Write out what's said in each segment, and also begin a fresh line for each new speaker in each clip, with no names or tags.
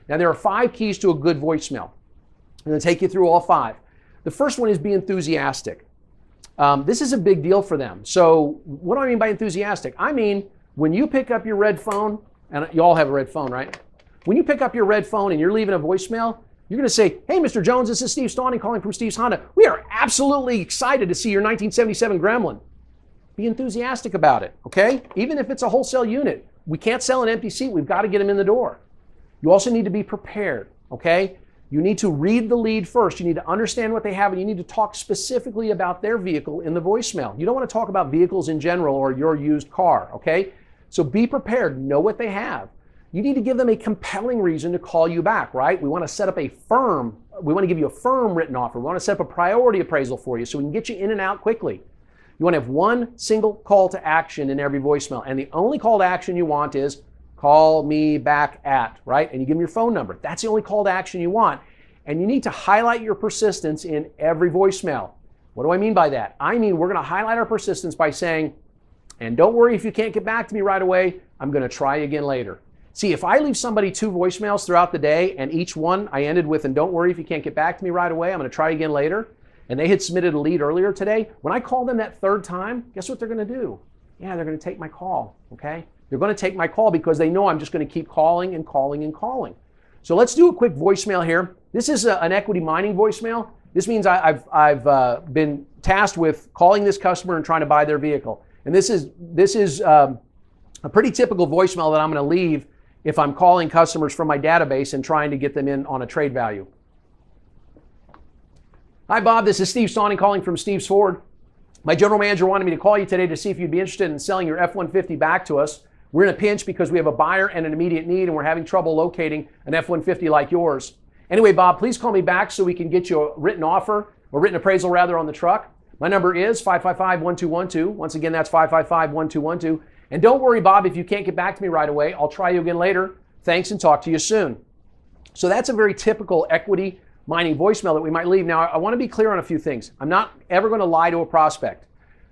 Now, there are 5 keys to a good voicemail. I'm going to take you through all 5. The first one is be enthusiastic. This is a big deal for them. So what do I mean by enthusiastic? I mean, when you pick up your red phone, and you all have a red phone, right? When you pick up your red phone and you're leaving a voicemail, you're going to say, hey, Mr. Jones, this is Steve Stauning calling from Steve's Honda. We are absolutely excited to see your 1977 Gremlin. Be enthusiastic about it, okay? Even if it's a wholesale unit. We can't sell an empty seat. We've got to get them in the door. You also need to be prepared, okay? You need to read the lead first. You need to understand what they have, and you need to talk specifically about their vehicle in the voicemail. You don't want to talk about vehicles in general or your used car, okay? So be prepared. Know what they have. You need to give them a compelling reason to call you back, right? We want to set up we want to give you a firm written offer. We want to set up a priority appraisal for you so we can get you in and out quickly. You want to have one single call to action in every voicemail. And the only call to action you want is call me back at, right? And you give them your phone number. That's the only call to action you want. And you need to highlight your persistence in every voicemail. What do I mean by that? I mean, we're going to highlight our persistence by saying, and don't worry if you can't get back to me right away, I'm going to try again later. See, if I leave somebody 2 voicemails throughout the day and each one I ended with, and don't worry if you can't get back to me right away, I'm going to try again later, and they had submitted a lead earlier today, when I call them that 3rd time, guess what they're going to do? Yeah, they're going to take my call, okay? They're going to take my call because they know I'm just going to keep calling and calling and calling. So let's do a quick voicemail here. This is an equity mining voicemail. This means I've been tasked with calling this customer and trying to buy their vehicle. And this is a pretty typical voicemail that I'm going to leave if I'm calling customers from my database and trying to get them in on a trade value. Hi, Bob. This is Steve Stauning calling from Steve's Ford. My general manager wanted me to call you today to see if you'd be interested in selling your F-150 back to us. We're in a pinch because we have a buyer and an immediate need, and we're having trouble locating an F-150 like yours. Anyway, Bob, please call me back so we can get you a written offer, or written appraisal rather, on the truck. My number is 555-1212. Once again, that's 555-1212. And don't worry, Bob, if you can't get back to me right away, I'll try you again later. Thanks, and talk to you soon. So that's a very typical equity mining voicemail that we might leave. Now, I want to be clear on a few things. I'm not ever going to lie to a prospect.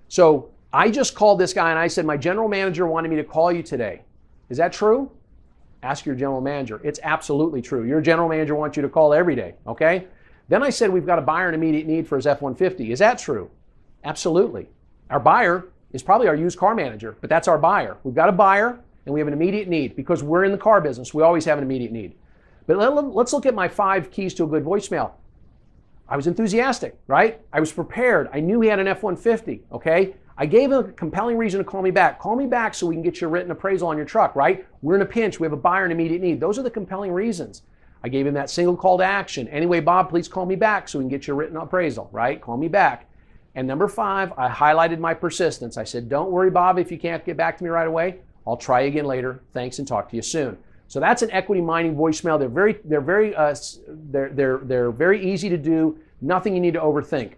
So I just called this guy and I said, my general manager wanted me to call you today. Is that true? Ask your general manager. It's absolutely true. Your general manager wants you to call every day, okay? Then I said, we've got a buyer in immediate need for his F-150. Is that true? Absolutely. Our buyer is probably our used car manager, but that's our buyer. We've got a buyer and we have an immediate need because we're in the car business. We always have an immediate need. But let's look at my 5 keys to a good voicemail. I was enthusiastic, right? I was prepared. I knew he had an F-150, okay? I gave him a compelling reason to call me back. Call me back so we can get your written appraisal on your truck, right? We're in a pinch. We have a buyer in immediate need. Those are the compelling reasons. I gave him that single call to action. Anyway, Bob, please call me back so we can get your written appraisal, right? Call me back. And number 5, I highlighted my persistence. I said, don't worry, Bob, if you can't get back to me right away, I'll try again later. Thanks, and talk to you soon. So that's an equity mining voicemail. They're very easy to do. Nothing you need to overthink.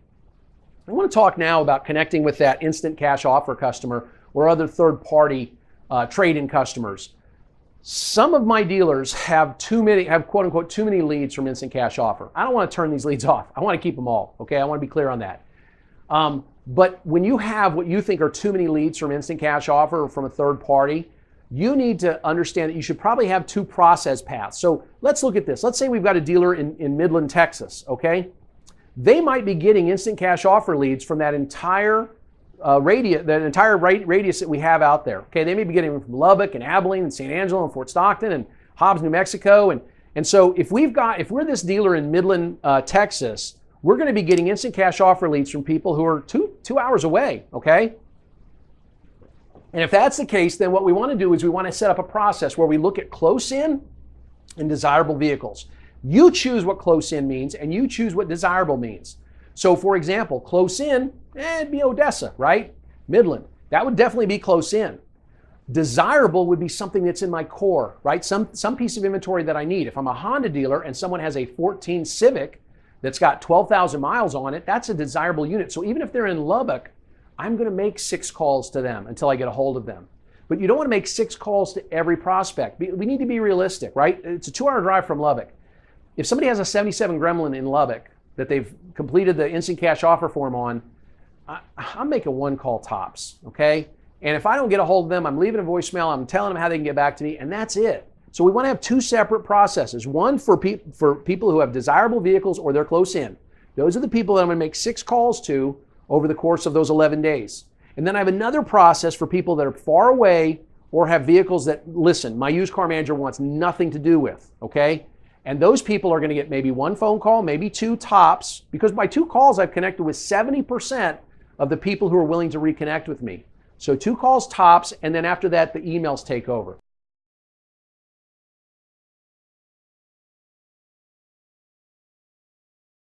I want to talk now about connecting with that instant cash offer customer or other third-party trade-in customers. Some of my dealers have quote unquote too many leads from instant cash offer. I don't want to turn these leads off. I want to keep them all. Okay, I want to be clear on that. But when you have what you think are too many leads from instant cash offer or from a third party, you need to understand that you should probably have 2 process paths. So let's look at this. Let's say we've got a dealer in Midland, Texas, okay? They might be getting instant cash offer leads from that entire radius that we have out there. Okay, they may be getting them from Lubbock and Abilene and San Angelo and Fort Stockton and Hobbs, New Mexico. And so if we're this dealer in Midland, Texas, we're going to be getting instant cash offer leads from people who are two hours away, okay? And if that's the case, then what we want to do is we want to set up a process where we look at close in and desirable vehicles. You choose what close in means and you choose what desirable means. So for example, close in, it'd be Odessa, right? Midland, that would definitely be close in. Desirable would be something that's in my core, right? Some piece of inventory that I need. If I'm a Honda dealer and someone has a 14 Civic that's got 12,000 miles on it, that's a desirable unit. So even if they're in Lubbock, I'm going to make 6 calls to them until I get a hold of them. But you don't want to make 6 calls to every prospect. We need to be realistic, right? It's a 2-hour drive from Lubbock. If somebody has a 77 Gremlin in Lubbock that they've completed the instant cash offer form on, I'm making 1 call tops, okay? And if I don't get a hold of them, I'm leaving a voicemail, I'm telling them how they can get back to me, and that's it. So we want to have two separate processes. One for people who have desirable vehicles or they're close in. Those are the people that I'm going to make 6 calls to over the course of those 11 days. And then I have another process for people that are far away or have vehicles that, listen, my used car manager wants nothing to do with, okay? And those people are going to get maybe 1 phone call, maybe 2 tops, because by 2 calls I've connected with 70% of the people who are willing to reconnect with me. So 2 calls tops, and then after that the emails take over.